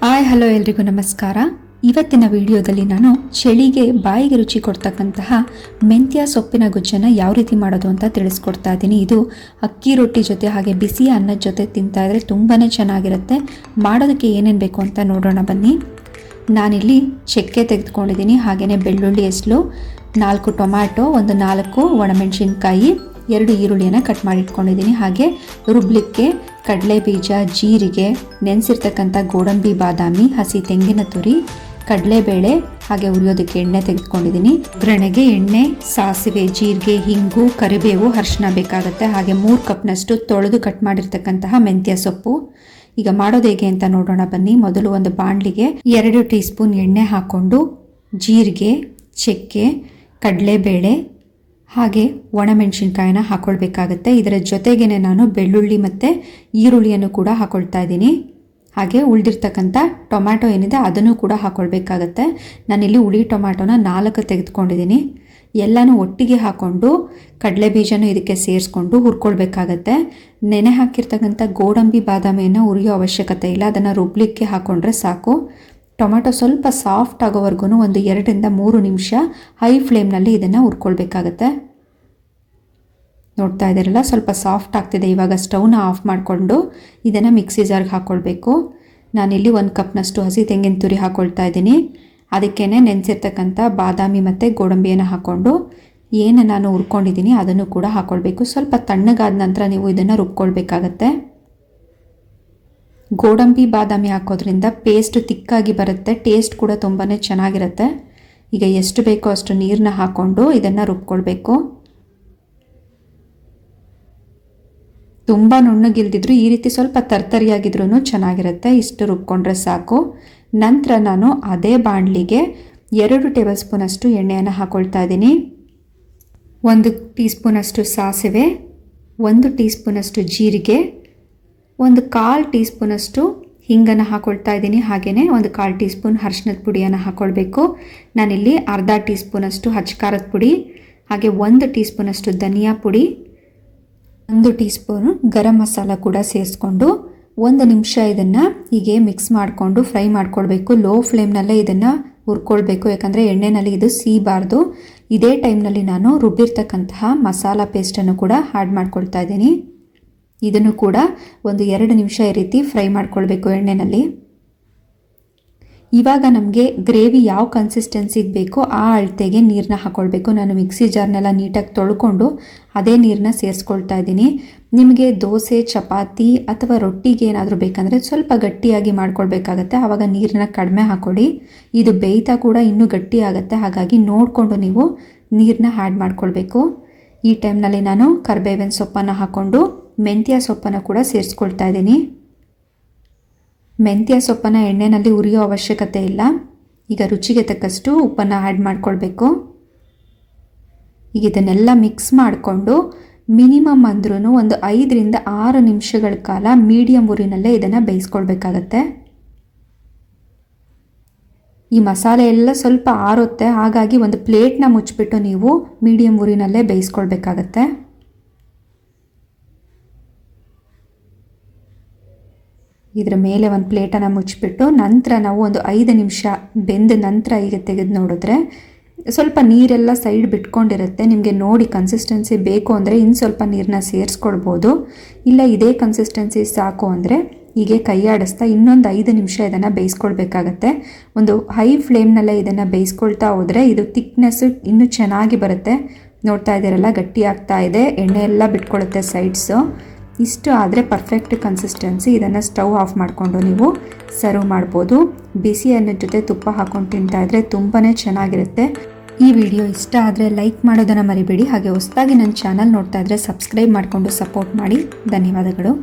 Hi hello ಎಲ್ರಿಗೂ ನಮಸ್ಕಾರ. ಇವತ್ತಿನ ವಿಡಿಯೋದಲ್ಲಿ ನಾನು ಚಳಿಗೆ ಬಾಯಿಗೆ ರುಚಿ ಕೊಡ್ತಕ್ಕಂತಹ ಮೆಂತ್ಯ ಸೊಪ್ಪಿನ ಗೊಜ್ಜನ್ನು ಯಾವ ರೀತಿ ಮಾಡೋದು ಅಂತ ತಿಳಿಸ್ಕೊಡ್ತಾ ಇದ್ದೀನಿ. ಇದು ಅಕ್ಕಿ ರೊಟ್ಟಿ ಜೊತೆ ಹಾಗೆ ಬಿಸಿ ಅನ್ನದ ಜೊತೆ ತಿಂತಾ ಇದ್ರೆ ತುಂಬಾ ಚೆನ್ನಾಗಿರುತ್ತೆ. ಮಾಡೋದಕ್ಕೆ ಏನೇನು ಬೇಕು ಅಂತ ನೋಡೋಣ ಬನ್ನಿ. ನಾನಿಲ್ಲಿ ಚಕ್ಕೆ ತೆಗೆದುಕೊಂಡಿದ್ದೀನಿ, ಹಾಗೆಯೇ ಬೆಳ್ಳುಳ್ಳಿ ಎಸ್ಲು, 4 ಟೊಮ್ಯಾಟೊ, 4 ಒಣಮೆಣಸಿನ್ಕಾಯಿ, 2 ಈರುಳ್ಳಿಯನ್ನು ಕಟ್ ಮಾಡಿ ಇಟ್ಕೊಂಡಿದ್ದೀನಿ. ಹಾಗೆ ರುಬ್ಲಿಕ್ಕೆ ಕಡಲೆ ಬೀಜ, ಜೀರಿಗೆ, ನೆನೆಸಿರ್ತಕ್ಕಂಥ ಗೋಡಂಬಿ ಬಾದಾಮಿ, ಹಸಿ ತೆಂಗಿನ ತುರಿ, ಕಡಲೆಬೇಳೆ, ಹಾಗೆ ಉರಿಯೋದಕ್ಕೆ ಎಣ್ಣೆ ತೆಗೆದುಕೊಂಡಿದ್ದೀನಿ. ಒಗ್ಗರಣೆಗೆ ಎಣ್ಣೆ, ಸಾಸಿವೆ, ಜೀರಿಗೆ, ಹಿಂಗು, ಕರಿಬೇವು, ಅರಿಶಿನ ಬೇಕಾಗುತ್ತೆ. ಹಾಗೆ 3 ಕಪ್ನಷ್ಟು ತೊಳೆದು ಕಟ್ ಮಾಡಿರ್ತಕ್ಕಂತಹ ಮೆಂತ್ಯ ಸೊಪ್ಪು. ಈಗ ಮಾಡೋದು ಹೇಗೆ ಅಂತ ನೋಡೋಣ ಬನ್ನಿ. ಮೊದಲು ಒಂದು ಬಾಣಲಿಗೆ 2 ಟೀ ಸ್ಪೂನ್ ಎಣ್ಣೆ ಹಾಕ್ಕೊಂಡು ಜೀರಿಗೆ, ಚಕ್ಕೆ, ಕಡಲೆಬೇಳೆ ಹಾಗೆ ಒಣಮೆಣಸಿನ್ಕಾಯಿನ ಹಾಕ್ಕೊಳ್ಬೇಕಾಗತ್ತೆ. ಇದರ ಜೊತೆಗೇ ನಾನು ಬೆಳ್ಳುಳ್ಳಿ ಮತ್ತು ಈರುಳ್ಳಿಯನ್ನು ಕೂಡ ಹಾಕ್ಕೊಳ್ತಾ ಇದ್ದೀನಿ. ಹಾಗೆ ಉಳಿದಿರ್ತಕ್ಕಂಥ ಟೊಮ್ಯಾಟೊ ಏನಿದೆ ಅದನ್ನು ಕೂಡ ಹಾಕ್ಕೊಳ್ಬೇಕಾಗತ್ತೆ. ನಾನಿಲ್ಲಿ ಹುಳಿ ಟೊಮ್ಯಾಟೊನ 4 ತೆಗೆದುಕೊಂಡಿದ್ದೀನಿ. ಎಲ್ಲನೂ ಒಟ್ಟಿಗೆ ಹಾಕ್ಕೊಂಡು ಕಡಲೆ ಬೀಜನೂ ಇದಕ್ಕೆ ಸೇರಿಸ್ಕೊಂಡು ಹುರ್ಕೊಳ್ಬೇಕಾಗತ್ತೆ. ನೆನೆ ಹಾಕಿರ್ತಕ್ಕಂಥ ಗೋಡಂಬಿ ಬಾದಾಮಿಯನ್ನು ಹುರಿಯೋ ಅವಶ್ಯಕತೆ ಇಲ್ಲ, ಅದನ್ನು ರುಬ್ಲಿಕ್ಕೆ ಹಾಕ್ಕೊಂಡ್ರೆ ಸಾಕು. ಟೊಮೆಟೊ ಸ್ವಲ್ಪ ಸಾಫ್ಟ್ ಆಗೋವರೆಗೂ ಒಂದು 2 ರಿಂದ 3 ನಿಮಿಷ ಹೈ ಫ್ಲೇಮ್ನಲ್ಲಿ ಇದನ್ನು ಹುರ್ಕೊಳ್ಬೇಕಾಗತ್ತೆ. ನೋಡ್ತಾ ಇದ್ದೀರಲ್ಲ, ಸ್ವಲ್ಪ ಸಾಫ್ಟ್ ಆಗ್ತಿದೆ. ಇವಾಗ ಸ್ಟವ್ನ ಆಫ್ ಮಾಡಿಕೊಂಡು ಇದನ್ನು ಮಿಕ್ಸಿ ಜಾರ್ಗೆ ಹಾಕ್ಕೊಳ್ಬೇಕು. ನಾನಿಲ್ಲಿ 1 ಕಪ್ನಷ್ಟು ಹಸಿ ತೆಂಗಿನ ತುರಿ ಹಾಕ್ಕೊಳ್ತಾ ಇದ್ದೀನಿ. ಅದಕ್ಕೇ ನೆನೆಸಿರ್ತಕ್ಕಂಥ ಬಾದಾಮಿ ಮತ್ತು ಗೋಡಂಬಿಯನ್ನು ಹಾಕ್ಕೊಂಡು ಏನು ನಾನು ಹುರ್ಕೊಂಡಿದ್ದೀನಿ ಅದನ್ನು ಕೂಡ ಹಾಕ್ಕೊಳ್ಬೇಕು. ಸ್ವಲ್ಪ ತಣ್ಣಗಾದ ನಂತರ ನೀವು ಇದನ್ನು ರುಬ್ಕೊಳ್ಬೇಕಾಗತ್ತೆ. ಗೋಡಂಬಿ ಬಾದಾಮಿ ಹಾಕೋದ್ರಿಂದ ಪೇಸ್ಟ್ ತಿಕ್ಕಾಗಿ ಬರುತ್ತೆ, ಟೇಸ್ಟ್ ಕೂಡ ತುಂಬಾ ಚೆನ್ನಾಗಿರುತ್ತೆ. ಈಗ ಎಷ್ಟು ಬೇಕೋ ಅಷ್ಟು ನೀರನ್ನ ಹಾಕ್ಕೊಂಡು ಇದನ್ನು ರುಬ್ಕೊಳ್ಬೇಕು. ತುಂಬ ನುಣ್ಣಗಿಲ್ದಿದ್ರು ಈ ರೀತಿ ಸ್ವಲ್ಪ ತರ್ತರಿಯಾಗಿದ್ರೂ ಚೆನ್ನಾಗಿರುತ್ತೆ. ಇಷ್ಟು ರುಬ್ಕೊಂಡ್ರೆ ಸಾಕು. ನಂತರ ನಾನು ಅದೇ ಬಾಣಲಿಗೆ 2 ಟೇಬಲ್ ಸ್ಪೂನಷ್ಟು ಎಣ್ಣೆಯನ್ನು ಹಾಕ್ಕೊಳ್ತಾ ಇದ್ದೀನಿ. 1 ಟೀ ಸ್ಪೂನಷ್ಟು ಸಾಸಿವೆ, 1 ಟೀ ಸ್ಪೂನಷ್ಟು ಜೀರಿಗೆ, 1/4 ಟೀ ಸ್ಪೂನಷ್ಟು ಹಿಂಗನ್ನು ಹಾಕ್ಕೊಳ್ತಾ ಇದ್ದೀನಿ. ಹಾಗೆಯೇ 1/4 ಟೀ ಸ್ಪೂನ್ ಅರಿಶಿನದ ಪುಡಿಯನ್ನು ಹಾಕ್ಕೊಳ್ಬೇಕು. ನಾನಿಲ್ಲಿ ಅರ್ಧ ಟೀ ಸ್ಪೂನಷ್ಟು ಖಾರದ ಪುಡಿ, ಹಾಗೆ 1 ಟೀ ಸ್ಪೂನಷ್ಟು ಧನಿಯಾ ಪುಡಿ, 1 ಟೀ ಸ್ಪೂನು ಗರಂ ಮಸಾಲ ಕೂಡ ಸೇರಿಸ್ಕೊಂಡು 1 ನಿಮಿಷ ಇದನ್ನು ಹೀಗೆ ಮಿಕ್ಸ್ ಮಾಡಿಕೊಂಡು ಫ್ರೈ ಮಾಡ್ಕೊಳ್ಬೇಕು. ಲೋ ಫ್ಲೇಮ್ನಲ್ಲೇ ಇದನ್ನು ಹುರ್ಕೊಳ್ಬೇಕು, ಯಾಕಂದರೆ ಎಣ್ಣೆನಲ್ಲಿ ಇದು ಸೀಬಾರ್ದು. ಇದೇ ಟೈಮ್ನಲ್ಲಿ ನಾನು ರುಬ್ಬಿರ್ತಕ್ಕಂತಹ ಮಸಾಲ ಪೇಸ್ಟನ್ನು ಕೂಡ ಆ್ಯಡ್ ಮಾಡ್ಕೊಳ್ತಾ ಇದ್ದೀನಿ. ಇದನ್ನು ಕೂಡ ಒಂದು 2 ನಿಮಿಷ ಈ ರೀತಿ ಫ್ರೈ ಮಾಡ್ಕೊಳ್ಬೇಕು ಎಣ್ಣೆನಲ್ಲಿ. ಇವಾಗ ನಮಗೆ ಗ್ರೇವಿ ಯಾವ ಕನ್ಸಿಸ್ಟೆನ್ಸಿಗೆ ಬೇಕೋ ಆ ಅಳತೆಗೆ ನೀರನ್ನ ಹಾಕ್ಕೊಳ್ಬೇಕು. ನಾನು ಮಿಕ್ಸಿ ಜಾರ್ನೆಲ್ಲ ನೀಟಾಗಿ ತೊಳ್ಕೊಂಡು ಅದೇ ನೀರನ್ನ ಸೇರಿಸ್ಕೊಳ್ತಾ ಇದ್ದೀನಿ. ನಿಮಗೆ ದೋಸೆ, ಚಪಾತಿ ಅಥವಾ ರೊಟ್ಟಿಗೆ ಏನಾದರೂ ಬೇಕಂದರೆ ಸ್ವಲ್ಪ ಗಟ್ಟಿಯಾಗಿ ಮಾಡ್ಕೊಳ್ಬೇಕಾಗತ್ತೆ. ಆವಾಗ ನೀರನ್ನ ಕಡಿಮೆ ಹಾಕ್ಕೊಳ್ಳಿ. ಇದು ಬೇಯ್ತಾ ಕೂಡ ಇನ್ನೂ ಗಟ್ಟಿ ಆಗುತ್ತೆ, ಹಾಗಾಗಿ ನೋಡಿಕೊಂಡು ನೀವು ನೀರನ್ನ ಆ್ಯಡ್ ಮಾಡ್ಕೊಳ್ಬೇಕು. ಈ ಟೈಮ್ನಲ್ಲಿ ನಾನು ಕರಿಬೇವಿನ ಸೊಪ್ಪನ್ನು ಹಾಕ್ಕೊಂಡು ಮೆಂತ್ಯ ಸೊಪ್ಪನ್ನು ಕೂಡ ಸೇರಿಸ್ಕೊಳ್ತಾ ಇದ್ದೀನಿ. ಮೆಂತ್ಯ ಸೊಪ್ಪನ್ನು ಎಣ್ಣೆಯಲ್ಲಿ ಹುರಿಯೋ ಅವಶ್ಯಕತೆ ಇಲ್ಲ. ಈಗ ರುಚಿಗೆ ತಕ್ಕಷ್ಟು ಉಪ್ಪನ್ನು ಆ್ಯಡ್ ಮಾಡ್ಕೊಳ್ಬೇಕು. ಈಗ ಇದನ್ನೆಲ್ಲ ಮಿಕ್ಸ್ ಮಾಡಿಕೊಂಡು ಮಿನಿಮಮ್ ಅಂದ್ರೂ ಒಂದು 5 ರಿಂದ 6 ನಿಮಿಷಗಳ ಕಾಲ ಮೀಡಿಯಮ್ ಉರಿನಲ್ಲೇ ಇದನ್ನು ಬೇಯಿಸ್ಕೊಳ್ಬೇಕಾಗತ್ತೆ. ಈ ಮಸಾಲೆ ಎಲ್ಲ ಸ್ವಲ್ಪ ಆರುತ್ತೆ, ಹಾಗಾಗಿ ಒಂದು ಪ್ಲೇಟ್ನ ಮುಚ್ಚಿಬಿಟ್ಟು ನೀವು ಮೀಡಿಯಮ್ ಉರಿನಲ್ಲೇ ಬೇಯಿಸ್ಕೊಳ್ಬೇಕಾಗತ್ತೆ. ಇದರ ಮೇಲೆ ಒಂದು ಪ್ಲೇಟನ್ನು ಮುಚ್ಚಿಬಿಟ್ಟು ನಂತರ ನಾವು ಒಂದು 5 ನಿಮಿಷ ಬೆಂದ ನಂತರ ಈಗ ತೆಗೆದು ನೋಡಿದ್ರೆ ಸ್ವಲ್ಪ ನೀರೆಲ್ಲ ಸೈಡ್ ಬಿಟ್ಕೊಂಡಿರುತ್ತೆ. ನಿಮಗೆ ನೋಡಿ ಕನ್ಸಿಸ್ಟೆನ್ಸಿ ಬೇಕು ಅಂದರೆ ಇನ್ನು ಸ್ವಲ್ಪ ನೀರನ್ನ ಸೇರಿಸ್ಕೊಳ್ಬೋದು. ಇಲ್ಲ ಇದೇ ಕನ್ಸಿಸ್ಟೆನ್ಸಿ ಸಾಕು ಅಂದರೆ ಹೀಗೆ ಕೈ ಆಡಿಸ್ತಾ ಇನ್ನೊಂದು 5 ನಿಮಿಷ ಇದನ್ನು ಬೇಯಿಸ್ಕೊಳ್ಬೇಕಾಗತ್ತೆ. ಒಂದು ಹೈ ಫ್ಲೇಮ್ನಲ್ಲೇ ಇದನ್ನು ಬೇಯಿಸ್ಕೊಳ್ತಾ ಹೋದರೆ ಇದು ಥಿಕ್ನೆಸ್ಸು ಇನ್ನೂ ಚೆನ್ನಾಗಿ ಬರುತ್ತೆ. ನೋಡ್ತಾ ಇದ್ದೀರಲ್ಲ, ಗಟ್ಟಿ ಆಗ್ತಾ ಇದೆ, ಎಣ್ಣೆ ಎಲ್ಲ ಬಿಟ್ಕೊಳ್ಳುತ್ತೆ ಸೈಡ್ಸು. ಇಷ್ಟು ಆದರೆ ಪರ್ಫೆಕ್ಟ್ ಕನ್ಸಿಸ್ಟೆನ್ಸಿ. ಇದನ್ನು ಸ್ಟವ್ ಆಫ್ ಮಾಡಿಕೊಂಡು ನೀವು ಸರ್ವ್ ಮಾಡ್ಬೋದು. ಬಿಸಿ ಅನ್ನದ ಜೊತೆ ತುಪ್ಪ ಹಾಕ್ಕೊಂಡು ತಿಂತಾ ಇದ್ರೆ ತುಂಬಾ ಚೆನ್ನಾಗಿರುತ್ತೆ. ಈ ವಿಡಿಯೋ ಇಷ್ಟ ಆದರೆ ಲೈಕ್ ಮಾಡೋದನ್ನು ಮರಿಬೇಡಿ. ಹಾಗೆ ಹೊಸದಾಗಿ ನನ್ನ ಚಾನಲ್ ನೋಡ್ತಾ ಇದ್ರೆ ಸಬ್ಸ್ಕ್ರೈಬ್ ಮಾಡಿಕೊಂಡು ಸಪೋರ್ಟ್ ಮಾಡಿ. ಧನ್ಯವಾದಗಳು.